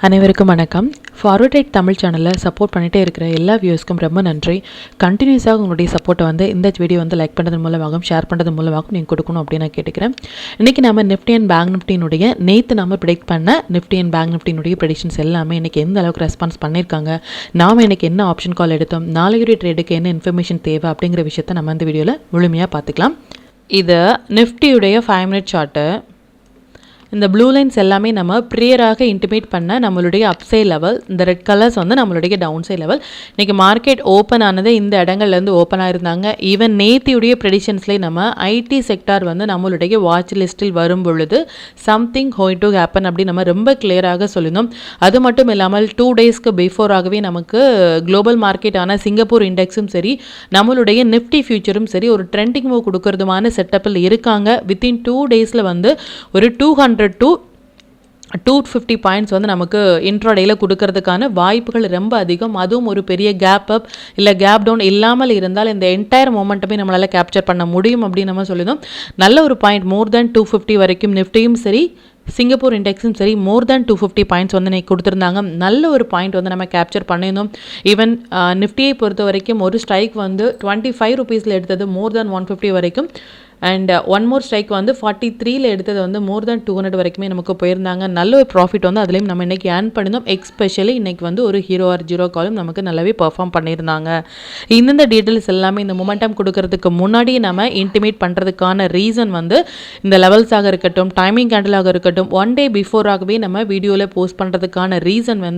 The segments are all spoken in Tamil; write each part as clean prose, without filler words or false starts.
அனைவருக்கும் வணக்கம். ஃபார்வர்ட் ரைட் தமிழ் சேனலில் சப்போர்ட் பண்ணிகிட்டே இருக்கிற எல்லா வியூஸ்க்கும் ரொம்ப நன்றி. கண்டினியூஸாக உங்களுடைய சப்போர்ட்டை இந்த வீடியோ லைக் பண்ணுறது மூலமாகவும் ஷேர் பண்ணுறது மூலமாகவும் நீங்கள் கொடுக்கணும் அப்படின்னு நான் கேட்டுக்கிறேன். இன்றைக்கி நம்ம நிஃப்டி அண்ட் பேங்க் நிஃப்டினுடைய நேற்று நம்ம ப்ரெடிக்ட் பண்ண நிஃப்டி அண்ட் பேங்க் நிஃப்டினுடைய ப்ரெடிக்ஷன்ஸ் எல்லாமே இன்றைக்கி எந்த அளவுக்கு ரெஸ்பான்ஸ் பண்ணியிருக்காங்க, நாம் இன்றைக்கி என்ன ஆப்ஷன் கால் எடுத்தோம், நாளையுடைய ட்ரேடுக்கு என்ன இன்ஃபர்மேஷன் தேவை அப்படிங்கிற விஷயத்தை நம்ம இந்த வீடியோவில் முழுமையாக பார்த்துக்கலாம். இது நிஃப்டியுடைய 5 மினிட் சார்ட்டு. இந்த ப்ளூ லைன்ஸ் எல்லாமே நம்ம ப்ரியராக இன்டிமேட் பண்ண நம்மளுடைய அப்சைட் லெவல், இந்த ரெட் கலர்ஸ் நம்மளுடைய டவுன் சைட் லெவல். இன்றைக்கி மார்க்கெட் ஓப்பன் ஆனது இந்த இடங்கள்லேருந்து ஓப்பன் ஆயிருந்தாங்க. ஈவன் நேத்தியுடைய ப்ரெடிஷன்ஸ்லேயே நம்ம ஐடி செக்டார் நம்மளுடைய வாட்ச் லிஸ்ட்டில் வரும் பொழுது சம்திங் கோயிங் டு ஹேப்பன் அப்படி நம்ம ரொம்ப கிளியராக சொல்லியிருந்தோம். அது மட்டும் இல்லாமல் 2 டேஸ்க்கு பிஃபோராகவே நமக்கு குளோபல் மார்க்கெட்டான சிங்கப்பூர் இண்டெக்ஸும் சரி, நம்மளுடைய நிஃப்டி ஃபியூச்சரும் சரி ஒரு ட்ரெண்டிங் மூவ் கொடுக்கறதுமான செட்டப்பில் இருக்காங்க. வித்தின் 2 டேஸில் ஒரு 200 to 250 பாயிண்ட்ஸ் நமக்கு இன்ட்ராடேயில் கொடுக்கறதுக்கான வாய்ப்புகள் ரொம்ப அதிகம். அதுவும் ஒரு பெரிய கேப் அப் இல்லை கேப் டவுன் இல்லாமல் இருந்தால் இந்த என்டையர் மொமெண்ட்டுமே நம்மளால் கேப்சர் பண்ண முடியும் அப்படின்னு நம்ம சொல்லியிருந்தோம். நல்ல ஒரு பாயிண்ட் மோர் தேன் 250 வரைக்கும் நிஃப்டியும் சரி சிங்கப்பூர் இண்டெக்ஸும் சரி மோர் தேன் 250 பாயிண்ட்ஸ் நீங்கள் கொடுத்துருந்தாங்க. நல்ல ஒரு பாயிண்ட் நம்ம கேப்சர் பண்ணியிருந்தோம். ஈவன் நிஃப்டியை பொறுத்த வரைக்கும் ஒரு ஸ்ட்ரைக் 25 ருபீஸில் எடுத்தது மோர் தேன் 150 வரைக்கும். அண்ட் ஒன் மோர் ஸ்ட்ரைக் 43ல் எடுத்தது மோர் தேன் 200 வரைக்குமே நமக்கு போயிருந்தாங்க. நல்ல ஒரு ப்ராஃபிட் அதுலேயும் நம்ம இன்றைக்கி ஏர்ன் பண்ணியிருந்தோம். எக்ஸ்பெஷலி இன்றைக்கி ஒரு ஹீரோ ஆர் ஜீரோ காலும் நமக்கு நல்லாவே பர்ஃபார்ம் பண்ணியிருந்தாங்க. இந்த டீட்டெயில்ஸ் எல்லாமே இந்த மொமெண்டம் கொடுக்கறதுக்கு முன்னாடி நம்ம இன்டிமேட் பண்ணுறதுக்கான ரீசன் இந்த லெவல்ஸாக இருக்கட்டும், டைமிங் கேண்டலாக இருக்கட்டும், 1 டே பிஃபோராகவே நம்ம வீடியோவில் போஸ்ட் பண்ணுறதுக்கான ரீசன்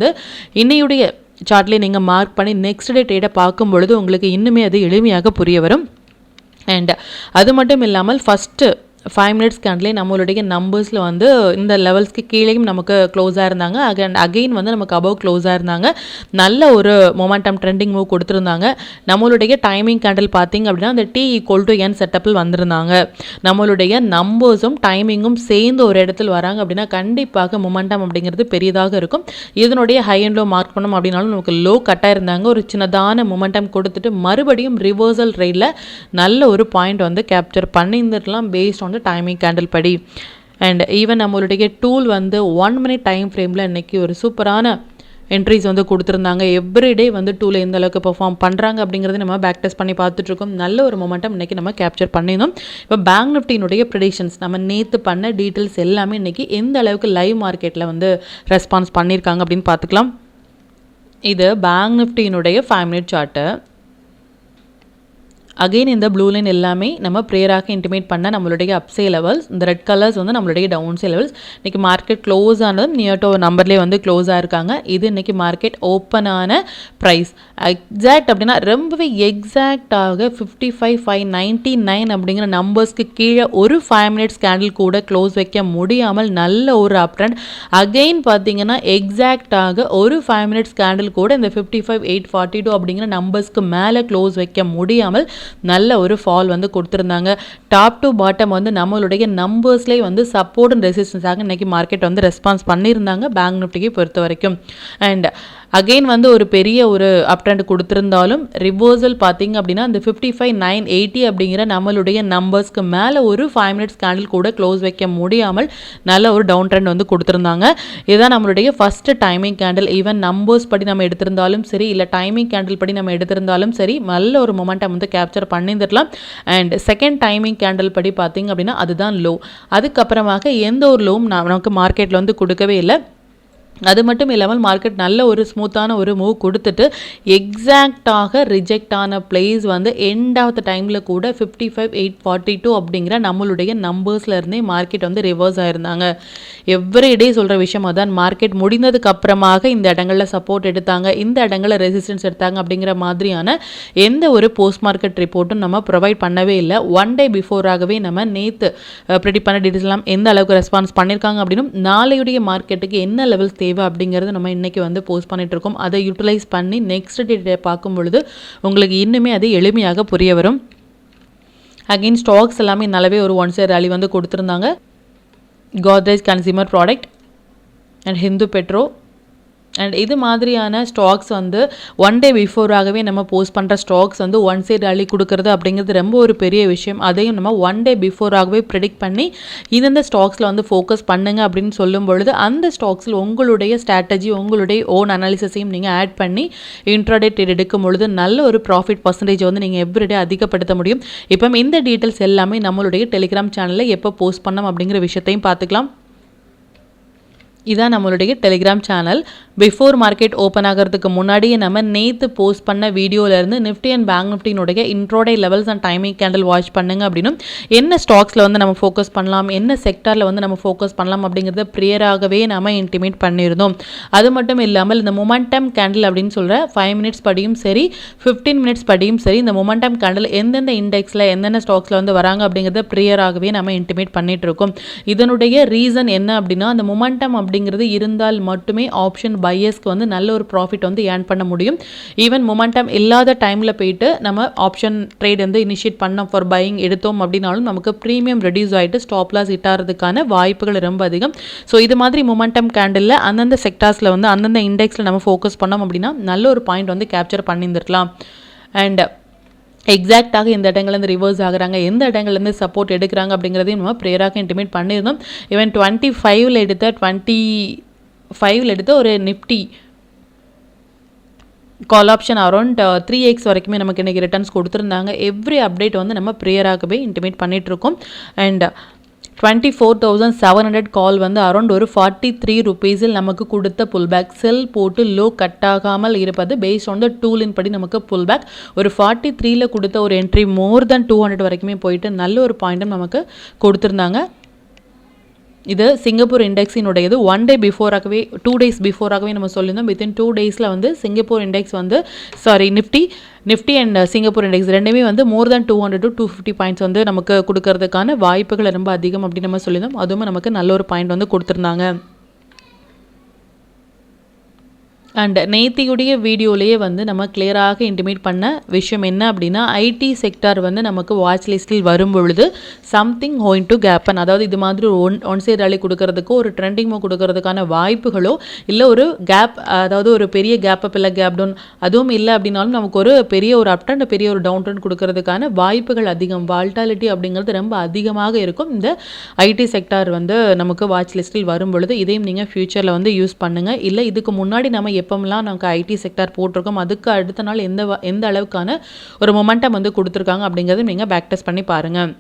இன்னையுடைய சார்ட்லேயே நீங்கள் மார்க் பண்ணி நெக்ஸ்ட் டே ட்ரேடை பார்க்கும் பொழுது உங்களுக்கு இன்னுமே அது எளிமையாக புரிய வரும். அண்ட் அது மட்டும் இல்லாமல் ஃபஸ்ட்டு 5 மினிட்ஸ் கேண்ட்லே நம்மளுடைய நம்பர்ஸில் இந்த லெவல்ஸ்க்கு கீழேயும் நமக்கு க்ளோஸாக இருந்தாங்க. அகெயின் நமக்கு அபவ் க்ளோஸாக இருந்தாங்க. நல்ல ஒரு மொமெண்டம் ட்ரெண்டிங் மூவ் கொடுத்துருந்தாங்க. நம்மளுடைய டைமிங் கேண்டில் பார்த்திங்க அப்படின்னா அந்த T=N செட்டப்பில் வந்திருந்தாங்க. நம்மளுடைய நம்பர்ஸும் டைமிங்கும் சேர்ந்து ஒரு இடத்துல வராங்க அப்படின்னா கண்டிப்பாக மொமெண்டம் அப்படிங்கிறது பெரியதாக இருக்கும். இதனுடைய ஹை அண்ட் லோ மார்க் பண்ணோம் அப்படின்னாலும் நமக்கு லோ கட்டாக இருந்தாங்க. ஒரு சின்னதான மொமெண்டம் கொடுத்துட்டு மறுபடியும் ரிவர்சல் ரேட்டில் நல்ல ஒரு பாயிண்ட் கேப்சர் பண்ணியிருந்துருக்கலாம் பேஸ்ட் ஆன் டைமிங் கேண்டில் படி. அண்ட் ஈவன் நம்மளுடைய டூல் 1 மினிட் டைம் ஃப்ரேமில் இன்றைக்கி ஒரு சூப்பரான என்ட்ரிஸ் கொடுத்துருந்தாங்க. எவ்ரிடே டூல் எந்த அளவுக்கு பெர்ஃபார்ம் பண்ணுறாங்க அப்படிங்கிறது நம்ம பேக் டெஸ்ட் பண்ணி பார்த்துட்ருக்கோம். நல்ல ஒரு மொமெண்டம் இன்றைக்கி நம்ம கேப்சர் பண்ணியிருந்தோம். இப்போ பேங்க் நிஃப்டினுடைய ப்ரெடிக்ஷன்ஸ் நம்ம நேற்று பண்ண டீட்டெயில்ஸ் எல்லாமே இன்றைக்கி எந்த அளவுக்கு லைவ் மார்க்கெட்டில் ரெஸ்பான்ஸ் பண்ணியிருக்காங்க அப்படின்னு பார்த்துக்கலாம். இது பேங்க் நிஃப்டினுடைய 5 மினிட் சார்ட்டு. அகெயின் இந்த ப்ளூ லைன் எல்லாமே நம்ம ப்ரேயராக இன்டிமேட் பண்ண நம்மளுடைய அப்சை லெவல்ஸ், இந்த ரெட் கலர்ஸ் நம்மளுடைய டவுன் சை லெவல்ஸ். இன்றைக்கி மார்க்கெட் க்ளோஸ் ஆனதும் நியர் டு நம்பர்லேயே க்ளோஸ் ஆகிருக்காங்க. இது இன்றைக்கி மார்க்கெட் ஓப்பன் ஆன ப்ரைஸ் எக்ஸாக்ட் அப்படின்னா ரொம்பவே எக்ஸாக்டாக 55,599 அப்படிங்கிற நம்பர்ஸ்க்கு கீழே ஒரு 5 மினிட்ஸ் கேண்டில் கூட க்ளோஸ் வைக்க முடியாமல் நல்ல ஒரு அப் ட்ரெண்ட். அகெயின் பார்த்தீங்கன்னா எக்ஸாக்டாக ஒரு 5 மினிட்ஸ் கேண்டில் கூட இந்த 55,842 அப்படிங்கிற நம்பர்ஸ்க்கு மேலே க்ளோஸ் வைக்க முடியாமல் நல்ல ஒரு ஃபால் கொடுத்துருந்தாங்க. டாப் டு பாட்டம் நம்மளுடைய நம்பர்ஸ்லேயே சப்போர்ட் அண்ட் ரெசிஸ்டன்ஸாக இன்றைக்கி மார்க்கெட் ரெஸ்பான்ஸ் பண்ணியிருந்தாங்க பேங்க் நிஃப்டியை பொறுத்த வரைக்கும். அண்ட் அகெயின் ஒரு பெரிய ஒரு அப் ட்ரெண்ட் கொடுத்துருந்தாலும் ரிவர்சல் பார்த்தீங்க அப்படின்னா இந்த 55,980 அப்படிங்கிற நம்மளுடைய நம்பர்ஸ்க்கு மேலே ஒரு 5 மினிட்ஸ் கேண்டில் கூட க்ளோஸ் வைக்க முடியாமல் நல்ல ஒரு டவுன் ட்ரெண்ட் கொடுத்துருந்தாங்க. இதுதான் நம்மளுடைய first timing candle. Even numbers படி நம்ம எடுத்திருந்தாலும் சரி, இல்லை டைமிங் கேண்டில் படி நம்ம எடுத்திருந்தாலும் சரி, நல்ல ஒரு மொமெண்டம் கேப்சர் பண்ணியிருந்துடலாம். அண்ட் செகண்ட் டைமிங் கேண்டில் படி பார்த்தீங்க அப்படின்னா அதுதான் லோ. அதுக்கப்புறமாக எந்த ஒரு லோவும் நமக்கு மார்க்கெட்டில் கொடுக்கவே இல்லை. அது மட்டும் இல்லாமல் மார்க்கெட் நல்ல ஒரு ஸ்மூத்தான ஒரு மூவ் கொடுத்துட்டு எக்ஸாக்டாக ரிஜெக்ட் ஆன பிளேஸ் எண்ட் ஆஃப் த டைமில் கூட 55,842 அப்படிங்கிற நம்மளுடைய நம்பர்ஸில் இருந்தே மார்க்கெட் ரிவர்ஸ் ஆயிருந்தாங்க. எவ்ரிடே சொல்கிற விஷயம் அதான். மார்க்கெட் முடிந்ததுக்கு அப்புறமாக இந்த இடங்களில் சப்போர்ட் எடுத்தாங்க, இந்த இடங்களில் ரெசிஸ்டன்ஸ் எடுத்தாங்க அப்படிங்கிற மாதிரியான எந்த ஒரு போஸ்ட் மார்க்கெட் ரிப்போர்ட்டும் நம்ம ப்ரொவைட் பண்ணவே இல்லை. 1 டே பிஃபோராகவே நம்ம நேற்று ப்ரெடிக்ட் பண்ண டீட்டெயில்ஸ் எல்லாம் எந்த அளவுக்கு ரெஸ்பான்ஸ் பண்ணியிருக்காங்க அப்படின்னும் நாளையுடைய மார்க்கெட்டுக்கு என்ன லெவல்ஸ் தேவை அப்படிங்கிறது நம்ம இன்றைக்கி போஸ்ட் பண்ணிட்டு இருக்கோம். அதை யூட்டிலைஸ் பண்ணி நெக்ஸ்ட் டே பார்க்கும் பொழுது உங்களுக்கு இன்னுமே அது எளிமையாக புரிய வரும். அகெயின் ஸ்டாக்ஸ் எல்லாமே நல்லாவே ஒரு 1 சைடு ரேலி கொடுத்துருந்தாங்க. கோத்ரேஜ் கன்சியூமர் ப்ராடக்ட் அண்ட் ஹிந்து பெட்ரோ அண்ட் இது மாதிரியான ஸ்டாக்ஸ் வந்து ஒன் டே பிஃபோராகவே நம்ம போஸ்ட் பண்ணுற ஸ்டாக்ஸ் வந்து ஒன் சைடு அள்ளி கொடுக்குறது அப்படிங்கிறது ரொம்ப ஒரு பெரிய விஷயம். அதையும் நம்ம ஒன் டே பிஃபோராகவே ப்ரெடிக்ட் பண்ணி இந்தந்த ஸ்டாக்ஸில் வந்து ஃபோக்கஸ் பண்ணுங்க அப்படின்னு சொல்லும் பொழுது அந்த ஸ்டாக்ஸில் உங்களுடைய ஸ்ட்ராட்டஜி உங்களுடைய ஓன் அனாலிசிஸையும் நீங்கள் ஆட் பண்ணி இன்ட்ராடே ட்ரேட் எடுக்கும் பொழுது நல்ல ஒரு ப்ராஃபிட் பர்சன்டேஜ் வந்து நீங்கள் எவ்ரிடே அதிகப்படுத்த முடியும். இப்போ இந்த டீட்டெயில்ஸ் எல்லாமே நம்மளுடைய டெலிகிராம் சேனலில் எப்போ போஸ்ட் பண்ணோம் அப்படிங்கிற விஷயத்தையும் பார்த்துக்கலாம். இதான் நம்மளுடைய Telegram channel. Before market open ஆகிறதுக்கு முன்னாடியே நம்ம நேற்று போஸ்ட் பண்ண வீடியோலேருந்து நிஃப்டி அண்ட் பேங்க் நிஃப்டினுடைய intraday levels and timing candle watch பண்ணுங்க அப்படின்னும் என்ன ஸ்டாக்ஸில் வந்து நம்ம ஃபோக்கஸ் பண்ணலாம், என்ன செக்டாரில் வந்து நம்ம ஃபோக்கஸ் பண்ணலாம் அப்படிங்கிறத ப்ரியராகவே நம்ம இன்டிமேட் பண்ணியிருந்தோம். அது மட்டும் இல்லாமல் இந்த மொமெண்டம் கேண்டில் அப்படின்னு சொல்கிற 5 மினிட்ஸ் படியும் சரி 15 மினிட்ஸ் படியும் சரி இந்த மொமெண்டம் கேண்டில் எந்தெந்த இண்டெக்ஸில் எந்தெந்த ஸ்டாக்ஸில் வந்து வராங்க அப்படிங்கிறத ப்ரியராகவே நம்ம இன்டிமேட் பண்ணிட்டு இருக்கோம். இதனுடைய ரீசன் என்ன அப்படின்னா அந்த மொமெண்டம் அப்படிங்கிறது இருந்தால் மட்டுமே ஆப்ஷன் பையர்ஸ்க்கு வந்து நல்ல ஒரு ப்ராஃபிட் வந்து ஏர்ன் பண்ண முடியும். ஈவன் மொமெண்டம் இல்லாத டைமில் போயிட்டு நம்ம ஆப்ஷன் ட்ரேட் வந்து இனிஷியேட் பண்ணோம் ஃபார் பையிங் எடுத்தோம் அப்படின்னாலும் நமக்கு ப்ரீமியம் ரெடியூஸ் ஆகிட்டு ஸ்டாப் லாஸ் இட்டாகிறதுக்கான வாய்ப்புகள் ரொம்ப அதிகம். ஸோ இது மாதிரி மொமெண்டம் கேண்டில் அந்தந்த செக்டார்ஸில் வந்து அந்தந்த இண்டெக்ஸில் நம்ம ஃபோக்கஸ் பண்ணோம் அப்படின்னா நல்ல ஒரு பாயிண்ட் வந்து கேப்சர் பண்ணியிருந்துருக்கலாம். அண்ட் எக்ஸாக்டாக இந்த இடங்கள்லேருந்து ரிவர்ஸ் ஆகுறாங்க, எந்த இடங்கள்லேருந்து சப்போர்ட் எடுக்கிறாங்க அப்படிங்கிறதையும் நம்ம ப்ரேயராக இன்டிமேட் பண்ணியிருந்தோம். ஈவன் 25ல் எடுத்த ஒரு Nifty call option around 3x வரைக்குமே நமக்கு இன்றைக்கி ரிட்டர்ன்ஸ் கொடுத்துருந்தாங்க. எவ்ரி அப்டேட் வந்து நம்ம ப்ரேயராகவே இன்டிமேட் பண்ணிகிட்ருக்கோம். அண்ட் 24,700 கால் வந்து அரௌண்ட் ஒரு 43 ருபீஸில் நமக்கு கொடுத்த புல்பேக் செல் போட்டு லோ கட் ஆகாமல் இருப்பது பேஸ்ட் ஆன் த டூலின் படி நமக்கு புல்பேக் ஒரு 43ல் கொடுத்த ஒரு என்ட்ரி மோர் தென் 200 வரைக்குமே போயிட்டு நல்ல ஒரு பாயிண்ட்டும் நமக்கு கொடுத்துருந்தாங்க. இது சிங்கப்பூர் இண்டெக்ஸினுடையது. 1 டே பிஃபோராகவே 2 டேஸ் பிஃபோராகவே நம்ம சொல்லியிருந்தோம். வித்தின் 2 டேஸில் வந்து சிங்கப்பூர் இண்டெக்ஸ் வந்து நிஃப்டி அண்ட் சிங்கப்பூர் இண்டெக்ஸ் ரெண்டுமே வந்து மோர் தென் 200 to 250 பாயிண்ட்ஸ் வந்து நமக்கு கொடுக்கறதுக்கான வாய்ப்புகள் ரொம்ப அதிகம் அப்படின்னு நம்ம சொல்லியிருந்தோம். அதுவும் நமக்கு நல்ல ஒரு பாயிண்ட் வந்து கொடுத்துருந்தாங்க. அண்ட் நேத்தியுடைய வீடியோலேயே வந்து நம்ம கிளியராக இன்டிமேட் பண்ண விஷயம் என்ன அப்படின்னா ஐடி செக்டார் வந்து நமக்கு வாட்ச் லிஸ்ட்டில் வரும் பொழுது சம்திங் கோயிங் டு கேப்பன், அதாவது இது மாதிரி ஒன் சைடு ரேலி கொடுக்கறதுக்கோ ஒரு ட்ரெண்டிங் மூவ் கொடுக்கறதுக்கான வாய்ப்புகளோ இல்லை ஒரு கேப், அதாவது ஒரு பெரிய கேப் அப் இல்லை கேப் டவுன் அதுவும் இல்லை அப்படின்னாலும் நமக்கு ஒரு பெரிய ஒரு அப் ட்ரெண்ட் பெரிய ஒரு டவுன் ட்ரெண்ட் கொடுக்கறதுக்கான வாய்ப்புகள் அதிகம். வால்டாலிட்டி அப்படிங்கிறது ரொம்ப அதிகமாக இருக்கும் இந்த ஐடி செக்டார் வந்து நமக்கு வாட்ச் லிஸ்ட்டில் வரும் பொழுது. இதையும் நீங்கள் ஃபியூச்சரில் வந்து யூஸ் பண்ணுங்கள். இல்லை இதுக்கு முன்னாடி நம்ம எப்போம்லாம் நமக்கு ஐடி செக்டார் போட்டிருக்கோம் அதுக்கு அடுத்த நாள் எந்த அளவுக்கான ஒரு மொமெண்டம் வந்து கொடுத்துருக்காங்க அப்படிங்கிறத நீங்கள் பேக் டெஸ்ட் பண்ணி பாருங்கள்.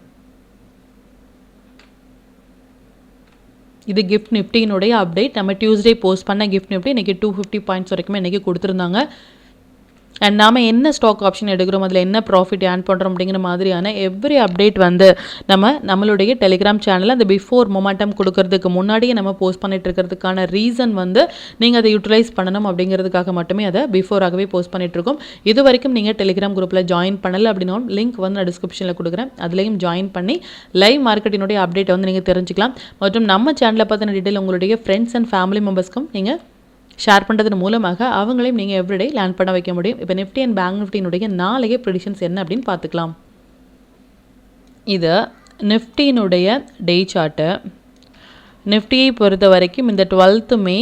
இது கிஃப்ட் நிஃப்டியினுடைய அப்டேட். நம்ம டியூஸ்டே போஸ்ட் பண்ண கிஃப்ட் நிஃப்டி இன்றைக்கி 250 பாயிண்ட்ஸ் வரைக்குமே இன்றைக்கி கொடுத்துருந்தாங்க. அண்ட் நாம் என்ன ஸ்டாக் ஆப்ஷன் எடுக்கிறோம் அதில் என்ன ப்ராஃபிட் ஏர்ன் பண்ணுறோம் அப்படிங்கிற மாதிரியான எவ்ரி அப்டேட் வந்து நம்மளுடைய டெலிகிராம் சேனலில் அந்த பிஃபோர் மொமெண்டம் கொடுக்கறதுக்கு முன்னாடியே நம்ம போஸ்ட் பண்ணிட்டு இருக்கிறதுக்கான ரீசன் வந்து நீங்கள் அதை யூட்டிலைஸ் பண்ணணும் அப்படிங்கிறதுக்காக மட்டுமே அதை பிஃபோராகவே போஸ்ட் பண்ணிகிட்ருக்கோம். இது வரைக்கும் நீங்கள் டெலிகிராம் குரூப்பில் ஜாயின் பண்ணலை அப்படின்னாலும் லிங்க் வந்து நான் டிஸ்கிரிப்ஷனில் கொடுக்குறேன், அதுலேயும் ஜாயின் பண்ணி லைவ் மார்க்கெட்டினுடைய அப்டேட் வந்து நீங்கள் தெரிஞ்சுக்கலாம். மற்றும் நம்ம சேனலை பற்றின டீட்டெயில் உங்களுடைய ஃப்ரெண்ட்ஸ் அண்ட் ஃபேமிலி மெம்பர்ஸ்க்கும் நீங்கள் ஷேர் பண்ணுறதன் மூலமாக அவங்களையும் நீங்கள் எவ்ரிடே லேர்ன் பண்ண வைக்க முடியும். இப்போ நிஃப்டி அண்ட் பேங்க் நிஃப்டியினுடைய நாளைய ப்ரெடிஷன்ஸ் என்ன அப்படின்னு பார்த்துக்கலாம். இது நிஃப்டியினுடைய டே சார்ட்டு. நிஃப்டியை பொறுத்த வரைக்கும் இந்த 12th மே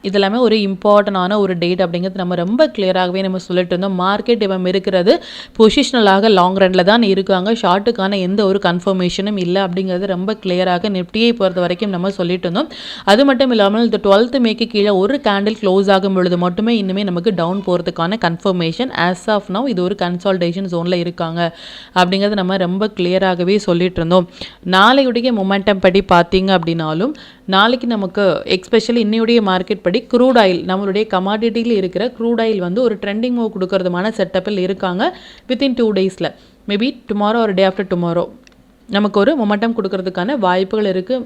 இது எல்லாமே ஒரு இம்பார்ட்டண்டான ஒரு டேட் அப்படிங்கிறது நம்ம ரொம்ப கிளியராகவே நம்ம சொல்லிட்டு இருந்தோம். மார்க்கெட் இப்போ இருக்கிறது பொசிஷனலாக லாங் ரனில் தான் இருக்காங்க, ஷார்ட்டுக்கான எந்த ஒரு கன்ஃபர்மேஷனும் இல்லை அப்படிங்கிறது ரொம்ப கிளியராக நிஃப்டியை பொறுத்த வரைக்கும் நம்ம சொல்லிட்டு இருந்தோம். அது மட்டும் இல்லாமல் இந்த 12th மேக்கு கீழே ஒரு கேண்டில் க்ளோஸ் ஆகும் பொழுது மட்டுமே இன்னுமே நமக்கு டவுன் போகிறதுக்கான கன்ஃபர்மேஷன். ஆஸ் ஆஃப் நவ் இது ஒரு கன்சால்டேஷன் ஜோனில் இருக்காங்க அப்படிங்கிறது நம்ம ரொம்ப கிளியராகவே சொல்லிட்டு இருந்தோம். நாளையுடைய மொமெண்டம் படி பார்த்தீங்க அப்படின்னாலும் நாளைக்கு நமக்கு எக்ஸ்பெஷலி இன்னையுடைய மார்க்கெட் படி க்ரூட் ஆயில் நம்மளுடைய கமாடிட்டியில் இருக்கிற க்ரூட் ஆயில் வந்து ஒரு ட்ரெண்டிங் மூவ் கொடுக்கறதுமான செட்டப்பில் இருக்காங்க. வித்தின் 2 டேஸில் மேபி டுமாரோ ஒரு டே ஆஃப்டர் டுமாரோ நமக்கு ஒரு மொமெண்டம் கொடுக்கறதுக்கான வாய்ப்புகள் இருக்குது.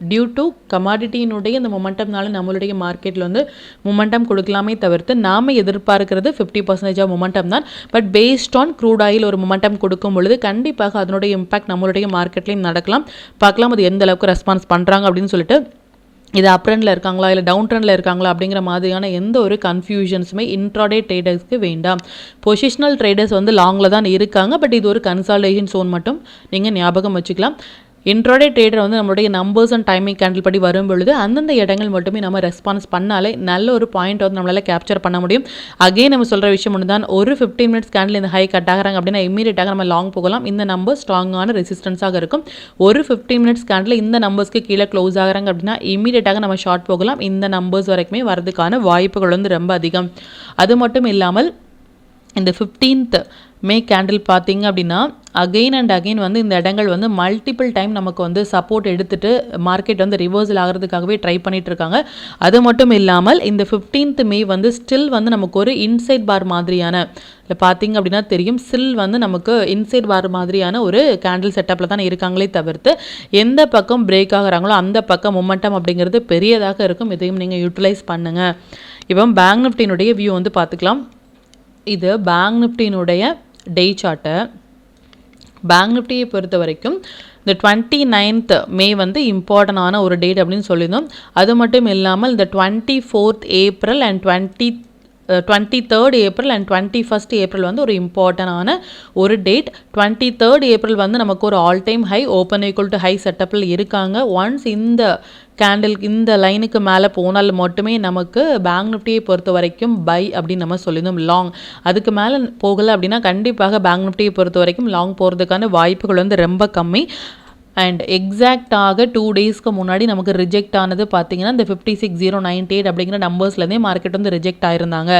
டியூ டு கமாடிட்டியினுடைய இந்த மொமெண்டம்னால நம்மளுடைய மார்க்கெட்டில் வந்து மொமெண்டம் கொடுக்கலாமே தவிர்த்து நாம் எதிர்பார்க்கிறது 50% மொமெண்டம் தான். But based on crude oil ஒரு மொமெண்டம் கொடுக்கும் பொழுது கண்டிப்பாக அதனுடைய இம்பாக்ட் நம்மளுடைய மார்க்கெட்லேயும் நடக்கலாம். பார்க்கலாம் அது எந்த அளவுக்கு ரெஸ்பான்ஸ் பண்ணுறாங்க அப்படின்னு சொல்லிட்டு. இது அப் ட்ரெண்டில் இருக்காங்களா இல்லை டவுன் ட்ரெண்டில் இருக்காங்களா அப்படிங்கிற மாதிரியான எந்த ஒரு கன்ஃபியூஷன்ஸுமே இன்ட்ராடே ட்ரேடர்ஸ்க்கு வேண்டாம். பொசிஷனல் ட்ரேடர்ஸ் வந்து லாங்கில் தான் இருக்காங்க. பட் இது ஒரு கன்சால்டேஷன் சோன் மட்டும் நீங்கள் ஞாபகம் வச்சுக்கலாம். இன்ட்ராடே ட்ரேடர் வந்து நம்மளுடைய நம்பர்ஸ் அண்ட் டைமிங் கேண்டில் படி வரும் பொழுது அந்தந்த இடங்கள் மட்டுமே நம்ம ரெஸ்பான்ஸ் பண்ணாலே நல்ல ஒரு பாயிண்ட் வந்து நம்மளால் கேப்சர் பண்ண முடியும். அகைன் நம்ம சொல்கிற விஷயம் ஒன்று தான், ஒரு 15 மினிட்ஸ் கேண்டில் இந்த ஹை கட் ஆகிறாங்க அப்படின்னா இமீடியட்டாக நம்ம லாங் போகலாம். இந்த நம்பர் ஸ்ட்ராங்கான ரெசிஸ்டன்ஸாக இருக்கும். ஒரு 15 மினிட்ஸ் கேண்டில் இந்த நம்பர்ஸ்க்கு கீழே க்ளோஸ் ஆகிறாங்க அப்படின்னா இமீடியட்டாக நம்ம ஷார்ட் போகலாம். இந்த நம்பர்ஸ் வரைக்குமே வரதுக்கான வாய்ப்புகள் வந்து ரொம்ப அதிகம். அது மட்டும் இல்லாமல் இந்த 15th மே கேண்டில் பார்த்தீங்க அப்படின்னா அகெயின் அண்ட் அகெயின் வந்து இந்த இடங்கள் வந்து மல்டிபிள் டைம் நமக்கு வந்து சப்போர்ட் எடுத்துகிட்டு மார்க்கெட் வந்து ரிவர்சல் ஆகிறதுக்காகவே ட்ரை பண்ணிட்டு இருக்காங்க. அது மட்டும் இல்லாமல் இந்த 15th மே வந்து ஸ்டில் வந்து நமக்கு ஒரு இன்சைட் பார் மாதிரியான இல்லை பார்த்தீங்க அப்படின்னா தெரியும், ஸ்டில் வந்து நமக்கு இன்சைட் பார் மாதிரியான ஒரு கேண்டில் செட்டப்பில் தான் இருக்காங்களே தவிர்த்து எந்த பக்கம் பிரேக் ஆகுறாங்களோ அந்த பக்கம் மொமெண்டம் அப்படிங்கிறது பெரியதாக இருக்கும். இதையும் நீங்கள் யூட்டிலைஸ் பண்ணுங்கள். இப்போ பேங்க் நிஃப்டியினுடைய வியூ வந்து பார்த்துக்கலாம். இது பேங்க் நிஃப்டியினுடைய டே சார்ட்டை. பேங்க் நிஃப்டியை பொறுத்த வரைக்கும் இந்த 29th மே வந்து இம்பார்ட்டண்டான ஒரு டேட் அப்படின்னு சொல்லியிருந்தோம். அது மட்டும் இல்லாமல் இந்த 24th April and 23rd April and 21st April வந்து ஒரு இம்பார்ட்டண்டான ஒரு டேட். 23rd ஏப்ரல் வந்து நமக்கு ஒரு all time high open equal to high செட்டப்பில் இருக்காங்க. ஒன்ஸ் இந்த கேண்டில் இந்த லைனுக்கு மேலே போனால் மட்டுமே நமக்கு பேங்க் நிஃப்டியை பொறுத்த வரைக்கும் பை அப்படின்னு நம்ம சொல்லியிருந்தோம். லாங் அதுக்கு மேலே போகலை அப்படின்னா கண்டிப்பாக பேங்க் நிஃப்டியை பொறுத்த வரைக்கும் லாங் போகிறதுக்கான வாய்ப்புகள் வந்து ரொம்ப கம்மி. அண்ட் எக்ஸாக்டாக 2 டேஸ்க்கு முன்னாடி நமக்கு ரிஜெக்ட் ஆனது பார்த்தீங்கன்னா இந்த 56,098 அப்படிங்கிற நம்பர்ஸ்லேருந்தே மார்க்கெட் வந்து ரிஜெக்ட் ஆயிருந்தாங்க.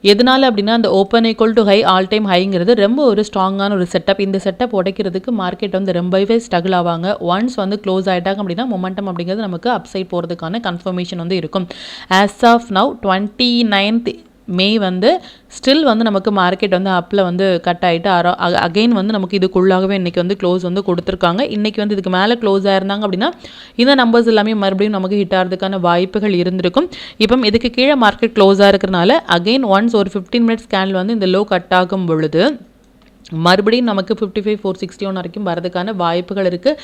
எதனால அப்படின்னா அந்த open equal to high all time ஹைங்கிறது ரொம்ப ஒரு ஸ்ட்ராங்கான ஒரு செட்டப். இந்த செட்டப் உடைக்கிறதுக்கு மார்க்கெட் வந்து ரொம்பவே ஸ்ட்ரகிள் ஆவாங்க. ஒன்ஸ் வந்து க்ளோஸ் ஆகிட்டாங்க அப்படின்னா மொமெண்டம் அப்படிங்கிறது நமக்கு அப்சைட் போகிறதுக்கான கன்ஃபர்மேஷன் வந்து இருக்கும். ஆஸ் ஆஃப் நவ் 29th மே வந்து ஸ்டில் வந்து நமக்கு மார்க்கெட் வந்து அப்பில் வந்து கட் ஆகிட்டு அகெயின் வந்து நமக்கு இதுக்குள்ளாகவே இன்றைக்கி வந்து க்ளோஸ் வந்து கொடுத்துருக்காங்க. இன்றைக்கி வந்து இதுக்கு மேலே க்ளோஸ் ஆயிருந்தாங்க அப்படின்னா இந்த நம்பர்ஸ் எல்லாமே மறுபடியும் நமக்கு ஹிட் ஆகிறதுக்கான வாய்ப்புகள் இருந்திருக்கும். இப்போ இதுக்கு கீழே மார்க்கெட் க்ளோஸாக இருக்கிறனால அகெயின் ஒன்ஸ் ஒரு 15 மினிட்ஸ் கேண்டில் வந்து இந்த லோ கட் ஆகும் பொழுது மறுபடியும் நமக்கு 55,461 வரைக்கும் வரதுக்கான வாய்ப்புகள் இருக்குது.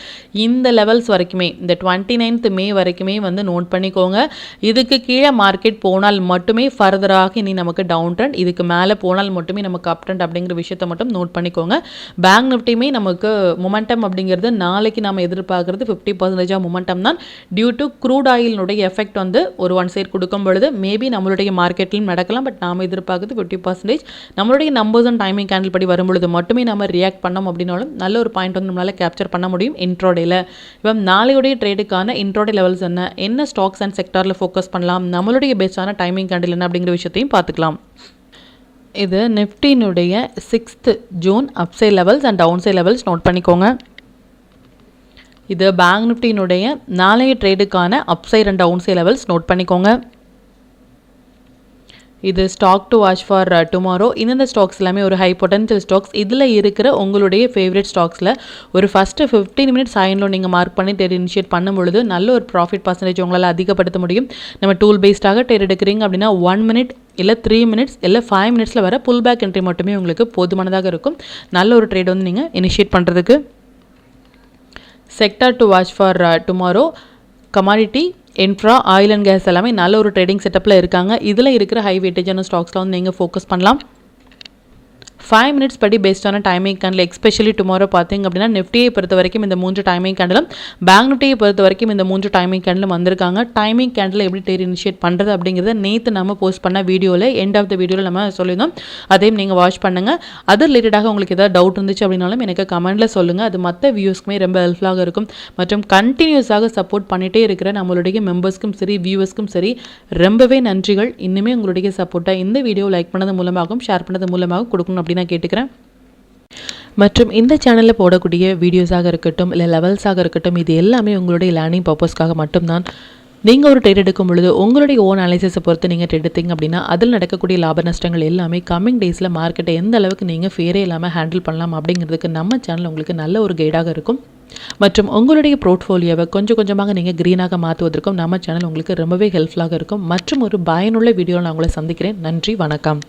இந்த லெவல்ஸ் வரைக்குமே இந்த 29th மே வரைக்குமே வந்து நோட் பண்ணிக்கோங்க. இதுக்கு கீழே மார்க்கெட் போனால் மட்டுமே ஃபர்தராக இனி நமக்கு டவுன் ட்ரெண்ட், இதுக்கு மேலே போனால் மட்டுமே நமக்கு அப் ட்ரெண்ட் அப்படிங்கிற விஷயத்தை மட்டும் நோட் பண்ணிக்கோங்க. பேங்க் நிஃப்டியுமே நமக்கு மொமெண்டம் அப்படிங்கிறது நாளைக்கு நம்ம எதிர்பார்க்குறது 50% மொமெண்டம் தான். டியூ டு க்ரூட் ஆயிலினுடைய எஃபெக்ட் வந்து ஒரு ஒன் சைட் கொடுக்கும் பொழுது மேபி நம்மளுடைய மார்க்கெட்லையும் நடக்கலாம். பட் நாம் எதிர்பார்க்குறது 50%. நம்மளுடைய நம்பர்ஸ் அண்ட் டைமிங் கேண்டில் படி வரும்பொழுது மட்டுமே நம்ம ரியாக்ட் பண்ணோம் அப்படின்னாலும் நல்ல ஒரு பாயிண்ட் வந்து நம்மளால் கேப்சர் பண்ண முடியும் இன்ட்ரோடேல. இப்போ நாளையுடைய ட்ரேடுக்கான இன்ட்ரோடே லெவல்ஸ் என்ன ஸ்டாக்ஸ் அண்ட் செக்டாரில் ஃபோக்கஸ் பண்ணலாம், நம்மளுடைய பெஸ்டான டைமிங் கேண்டில் என்ன அப்படிங்கிற விஷயத்தையும் பார்த்துக்கலாம். இது நிஃப்டியினுடைய 6th June upside levels and downside levels note பண்ணிக்கோங்க. இது பேங்க் நிஃப்டியினுடைய நாளைய ட்ரேடுக்கான upside and downside levels note பண்ணிக்கோங்க. இது stock to watch for tomorrow. இந்த ஸ்டாக்ஸ் எல்லாமே ஒரு ஹை பொட்டன்ஷியல் ஸ்டாக்ஸ். இதில் இருக்கிற உங்களுடைய ஃபேவரட் ஸ்டாக்ஸில் ஒரு ஃபஸ்ட்டு 15 மினிட்ஸ் ஹைன்லோ நீங்கள் மார்க் பண்ணி ட்ரேட் இனிஷியேட் பண்ணும்பொழுது நல்ல ஒரு ப்ராஃபிட் பர்சன்டேஜ் உங்களால் அதிகப்படுத்த முடியும். நம்ம டூல் பேஸ்டாக ட்ரேட் எடுக்கிறீங்க அப்படின்னா 1 மினிட் இல்லை 3 மினிட்ஸ் இல்லை 5 மினிட்ஸில் வர புல் பேக் என்ட்ரி மட்டுமே உங்களுக்கு போதுமானதாக இருக்கும் நல்ல ஒரு ட்ரேட் வந்து நீங்கள் இனிஷியேட் பண்ணுறதுக்கு. Sector to watch for tomorrow commodity, infra, oil and gas எல்லாமே நல்ல ஒரு ட்ரேடிங் செட்டப்பில் இருக்காங்க. இதில் இருக்கிற ஹை வெயிட்டேஜான ஸ்டாக்ஸில் வந்து நீங்கள் ஃபோக்கஸ் பண்ணலாம். 5 மினிட்ஸ் படி பெஸ்ட்டான டைமிங் கேண்டில் எஸ்பெஷலி டுமாரோ பார்த்தீங்க அப்படின்னா நிஃப்டியை பொறுத்த வரைக்கும் இந்த 3 டைமிங் கேண்டிலும் பேங்க் நிஃப்டியை பொறுத்த வரைக்கும் இந்த 3 டைமிங் கேண்டிலும் வந்திருக்காங்க. டைமிங் கேண்டில் எப்படி ட்ரேட் இனிஷியேட் பண்ணுறது அப்படிங்கிறத நேற்று நம்ம போஸ்ட் பண்ண வீடியோவில் எண்ட் ஆஃப் த வீடியோவில் நம்ம சொல்லியிருந்தோம். அதையும் நீங்கள் வாட்ச் பண்ணுங்கள். அது ரிலேட்டடாக உங்களுக்கு ஏதாவது டவுட் இருந்துச்சு அப்படின்னாலும் எனக்கு கமெண்ட்டில் சொல்லுங்கள். அது மற்ற வியூஸ்க்குமே ரொம்ப ஹெல்ப்ஃபுல்லாக இருக்கும். மற்றும் கண்டினியூஸாக சப்போர்ட் பண்ணிகிட்டே இருக்கிற நம்மளுடைய மெம்பர்ஸ்க்கும் சரி வியூவர்ஸ்க்கும் சரி ரொம்பவே நன்றிகள். இன்னுமே உங்களுடைய சப்போர்ட்டை இந்த வீடியோ லைக் பண்ணது மூலமாகவும் ஷேர் பண்ணது மூலமாகவும் கொடுக்கணும் அப்படின்னு நான் கேட்டுக்கிறேன். மற்றும் இந்த சேனலில் போடக்கூடிய வீடியோஸாக இருக்கட்டும் இல்லை லெவல்ஸாக இருக்கட்டும் இது எல்லாமே உங்களுடைய லேர்னிங் பர்பஸ்க்காக மட்டும்தான். நீங்கள் ஒரு ட்ரேட் எடுக்கும் பொழுது உங்களுடைய ஓன் அனாலிசிஸை பொறுத்து நீங்கள் ட்ரேட் எடுத்தீங்க அப்படின்னா அதில் நடக்கக்கூடிய லாப நஷ்டங்கள் எல்லாமே கம்மிங் டேஸில் மார்க்கெட்டை எந்த அளவுக்கு நீங்கள் ஃபேரே இல்லாமல் ஹேண்டில் பண்ணலாம் அப்படிங்கிறதுக்கு நம்ம சேனல் உங்களுக்கு நல்ல ஒரு கைடாக இருக்கும். மற்றும் உங்களுடைய போர்ட்ஃபோலியோவை கொஞ்சம் கொஞ்சமாக நீங்கள் க்ரீனாக மாற்றுவதற்கும் நம்ம சேனல் உங்களுக்கு ரொம்பவே ஹெல்ப்ஃபுல்லாக இருக்கும். மற்றும் ஒரு பயனுள்ள வீடியோவில் நான் உங்களை சந்திக்கிறேன். நன்றி, வணக்கம்.